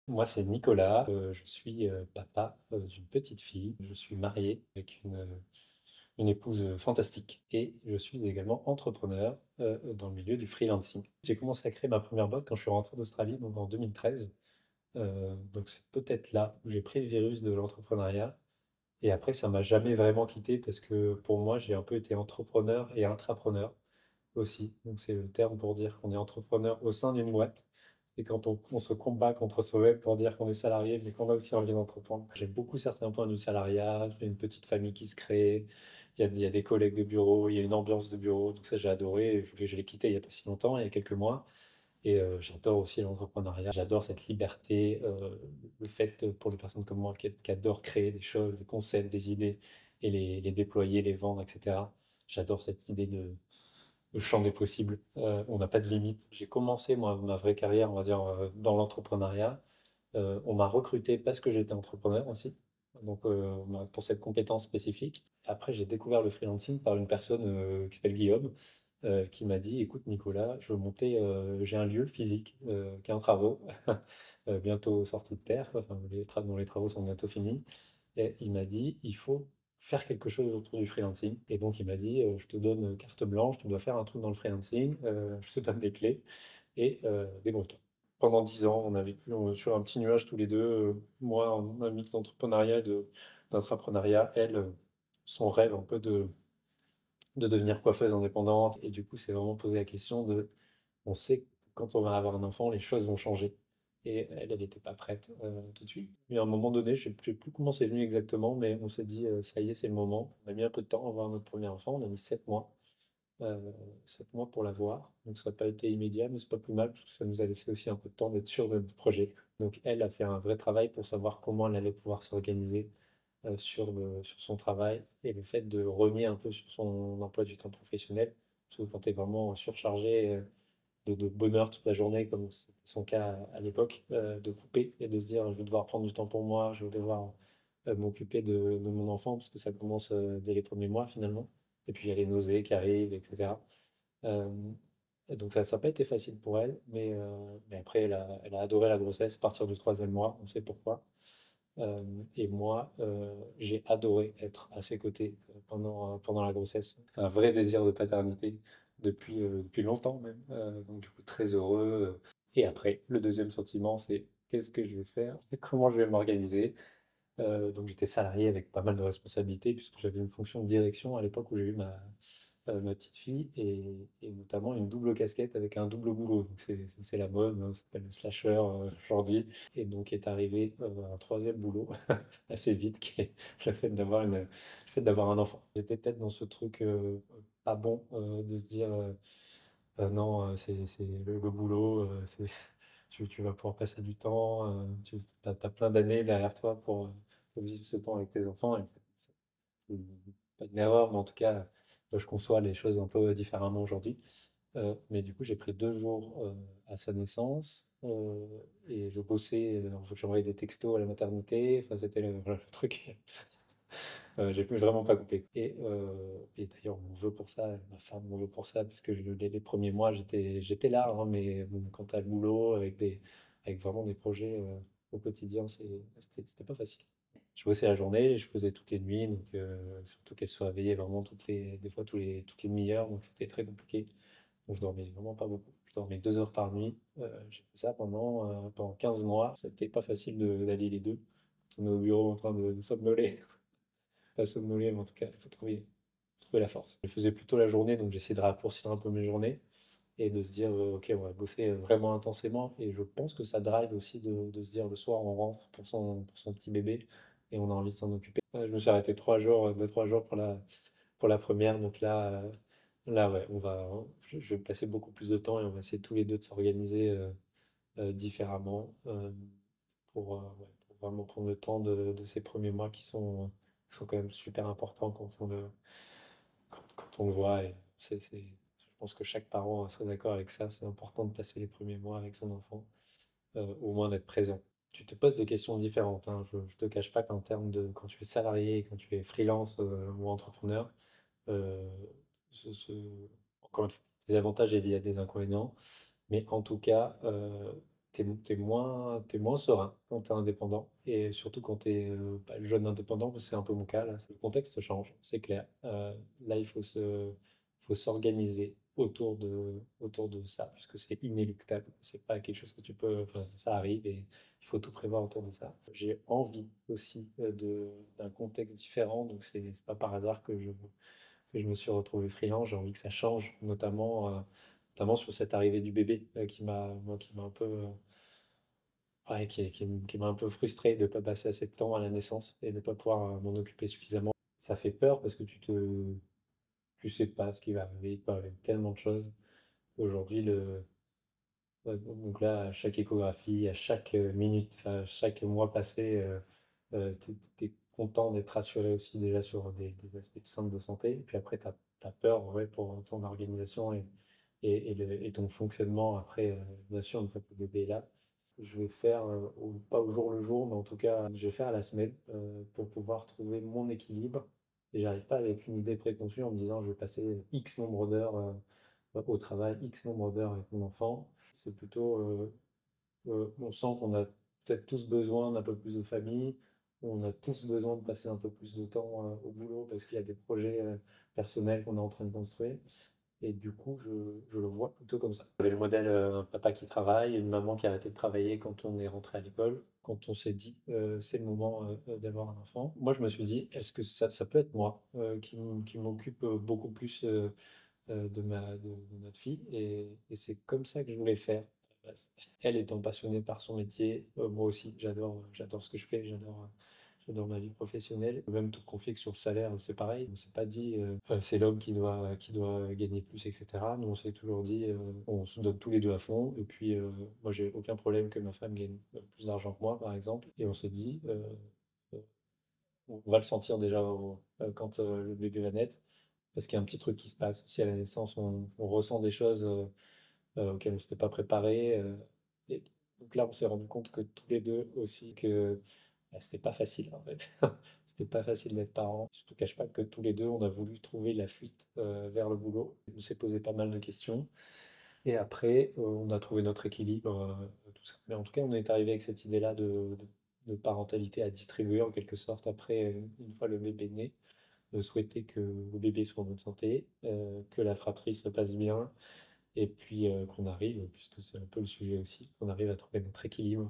Moi, c'est Nicolas. Je suis papa d'une petite fille. Je suis marié avec une épouse fantastique et je suis également entrepreneur dans le milieu du freelancing. J'ai commencé à créer ma première boîte quand je suis rentré d'Australie, donc en 2013. Donc c'est peut-être là où j'ai pris le virus de l'entrepreneuriat. Et après, ça m'a jamais vraiment quitté parce que pour moi, j'ai un peu été entrepreneur et intrapreneur aussi. Donc c'est le terme pour dire qu'on est entrepreneur au sein d'une boîte. Et quand on se combat contre soi-même pour dire qu'on est salarié, mais qu'on a aussi envie d'entreprendre. J'aime beaucoup certains points du salariat. J'ai une petite famille qui se crée. Il y a des collègues de bureau, il y a une ambiance de bureau. Donc ça, j'ai adoré. Je l'ai quitté il n'y a pas si longtemps, il y a quelques mois. Et j'adore aussi l'entrepreneuriat. J'adore cette liberté, le fait pour les personnes comme moi qui adorent créer des choses, des concepts, des idées et les déployer, les vendre, etc. J'adore cette idée de le champ des possibles. On n'a pas de limite. J'ai commencé, moi, ma vraie carrière, on va dire, dans l'entrepreneuriat. On m'a recruté parce que j'étais entrepreneur aussi, donc pour cette compétence spécifique. Après, j'ai découvert le freelancing par une personne qui s'appelle Guillaume, qui m'a dit, écoute Nicolas, je veux monter, j'ai un lieu physique qui est en travaux, bientôt sorti de terre, enfin, dont les travaux sont bientôt finis. Et il m'a dit, il faut faire quelque chose autour du freelancing. Et donc il m'a dit, je te donne carte blanche, tu dois faire un truc dans le freelancing, je te donne des clés et débrouille-toi. Pendant 10 ans, on a vécu sur un petit nuage tous les deux. Moi, un mix d'entrepreneuriat et d'entrepreneuriat. Elle, son rêve un peu de devenir coiffeuse indépendante. Et du coup, c'est vraiment posé la question de, on sait que quand on va avoir un enfant, les choses vont changer. Et elle, elle n'était pas prête tout de suite. Mais à un moment donné, je ne sais plus comment c'est venu exactement, mais on s'est dit, ça y est, c'est le moment. On a mis un peu de temps à avoir notre premier enfant, on a mis 7 mois. euh, 7 mois pour l'avoir. Donc ça n'a pas été immédiat, mais c'est pas plus mal parce que ça nous a laissé aussi un peu de temps d'être sûr de notre projet. Donc elle a fait un vrai travail pour savoir comment elle allait pouvoir s'organiser sur son travail et le fait de rogner un peu sur son emploi du temps professionnel. Parce que quand tu es vraiment surchargé de bonheur toute la journée, comme c'est son cas à l'époque, de couper et de se dire je vais devoir prendre du temps pour moi, je vais devoir m'occuper de mon enfant, parce que ça commence dès les premiers mois finalement. Et puis il y a les nausées qui arrivent, etc. Euh, et donc ça n'a pas été facile pour elle, mais après elle a adoré la grossesse à partir du troisième mois, on sait pourquoi. Et moi, j'ai adoré être à ses côtés pendant la grossesse. Un vrai désir de paternité depuis longtemps même. Donc du coup, très heureux. Et après, le deuxième sentiment, c'est qu'est-ce que je vais faire? Comment je vais m'organiser? Donc j'étais salarié avec pas mal de responsabilités puisque j'avais une fonction de direction à l'époque où j'ai eu ma petite fille et notamment une double casquette avec un double boulot. Donc c'est la mode, hein, ça s'appelle le slasher aujourd'hui. Et donc est arrivé un troisième boulot assez vite qui est le fait d'avoir un enfant. J'étais peut-être dans ce truc pas bon de se dire non, c'est le boulot, tu vas pouvoir passer du temps, tu as plein d'années derrière toi pour vivre ce temps avec tes enfants. Et c'est pas une erreur, mais en tout cas, je conçois les choses un peu différemment aujourd'hui. Mais du coup, j'ai pris 2 jours à sa naissance et je bossais, j'envoyais des textos à la maternité. Enfin, c'était voilà, le truc. J'ai pu vraiment pas couper. Et d'ailleurs, on m'en veut pour ça, ma femme m'en veut pour ça, puisque les premiers mois, j'étais là, hein, mais bon, quand t'as le boulot avec vraiment des projets au quotidien, c'était pas facile. Je bossais la journée, je faisais toutes les nuits, donc surtout qu'elle soit réveillée vraiment des fois toutes les demi-heures, donc c'était très compliqué. Donc je dormais vraiment pas beaucoup. Je dormais 2 heures par nuit. J'ai fait ça pendant 15 mois. C'était pas facile d'allier les deux. Quand on est au bureau en train de somnoler, pas somnolé, mais en tout cas, il faut trouver la force. Je faisais plutôt la journée, donc j'essayais de raccourcir un peu mes journées et de se dire, ok, on va bosser vraiment intensément. Et je pense que ça drive aussi de se dire le soir, on rentre pour son petit bébé et on a envie de s'en occuper. Je me suis arrêté 3 jours, 2, 3 jours pour la première, donc là, ouais, je vais passer beaucoup plus de temps et on va essayer tous les deux de s'organiser différemment ouais, pour vraiment prendre le temps de ces premiers mois qui sont quand même super importants quand on le voit. Et je pense que chaque parent serait d'accord avec ça. C'est important de passer les premiers mois avec son enfant, au moins d'être présent. Tu te poses des questions différentes, hein. Je ne te cache pas qu'en termes de quand tu es salarié, quand tu es freelance ou entrepreneur, euh, ce- ce- encore une fois, des avantages et il y a des inconvénients. Mais en tout cas, t'es moins serein quand t'es indépendant. Et surtout quand t'es jeune indépendant, parce que c'est un peu mon cas là. Le contexte change, c'est clair. Là, faut s'organiser autour de ça, puisque c'est inéluctable. C'est pas quelque chose que tu peux. Enfin, ça arrive et il faut tout prévoir autour de ça. J'ai envie aussi d'un contexte différent, donc c'est pas par hasard que je me suis retrouvé freelance. J'ai envie que ça change, notamment sur cette arrivée du bébé qui m'a un peu, ouais, qui m'a un peu frustré de ne pas passer assez de temps à la naissance et de ne pas pouvoir m'en occuper suffisamment. Ça fait peur parce que tu sais pas ce qui va arriver. Il peut arriver tellement de choses. Aujourd'hui, ouais, donc là, à chaque échographie, à chaque minute, enfin, à chaque mois passé, t'es content d'être rassuré aussi déjà sur des aspects tout simples de santé. Et puis après, t'as peur ouais, pour ton organisation et ton fonctionnement après, bien sûr, une fois que le bébé est là. Je vais faire, pas au jour le jour, mais en tout cas, je vais faire à la semaine pour pouvoir trouver mon équilibre. Et j'arrive pas avec une idée préconçue en me disant je vais passer X nombre d'heures au travail, X nombre d'heures avec mon enfant. C'est plutôt, on sent qu'on a peut-être tous besoin d'un peu plus de famille, on a tous besoin de passer un peu plus de temps au boulot parce qu'il y a des projets personnels qu'on est en train de construire. Et du coup, je le vois plutôt comme ça. J'avais le modèle un papa qui travaille, une maman qui a arrêté de travailler quand on est rentré à l'école, quand on s'est dit c'est le moment d'avoir un enfant. Moi, je me suis dit, est-ce que ça peut être moi qui m'occupe beaucoup plus de notre fille et c'est comme ça que je voulais le faire. À la base. Elle étant passionnée par son métier, moi aussi, j'adore ce que je fais, j'adore ma vie professionnelle. Même tout confier que sur le salaire, c'est pareil. On s'est pas dit c'est l'homme qui doit gagner plus, etc. Nous, on s'est toujours dit on se donne tous les deux à fond. Et puis, moi, j'ai aucun problème que ma femme gagne plus d'argent que moi, par exemple. Et on se dit euh, on va le sentir déjà quand le bébé va naître. Parce qu'il y a un petit truc qui se passe aussi à la naissance, on ressent des choses auxquelles on ne s'était pas préparé. Et donc là, on s'est rendu compte que tous les deux aussi, que bah, c'était pas facile en fait. C'était pas facile d'être parent. Je te cache pas que tous les deux, on a voulu trouver la fuite vers le boulot. On s'est posé pas mal de questions. Et après, on a trouvé notre équilibre, tout ça. Mais en tout cas, on est arrivé avec cette idée-là de parentalité à distribuer en quelque sorte après, une fois le bébé né de souhaiter que le bébé soit en bonne santé, que la fratrie se passe bien, et puis qu'on arrive, puisque c'est un peu le sujet aussi, qu'on arrive à trouver notre équilibre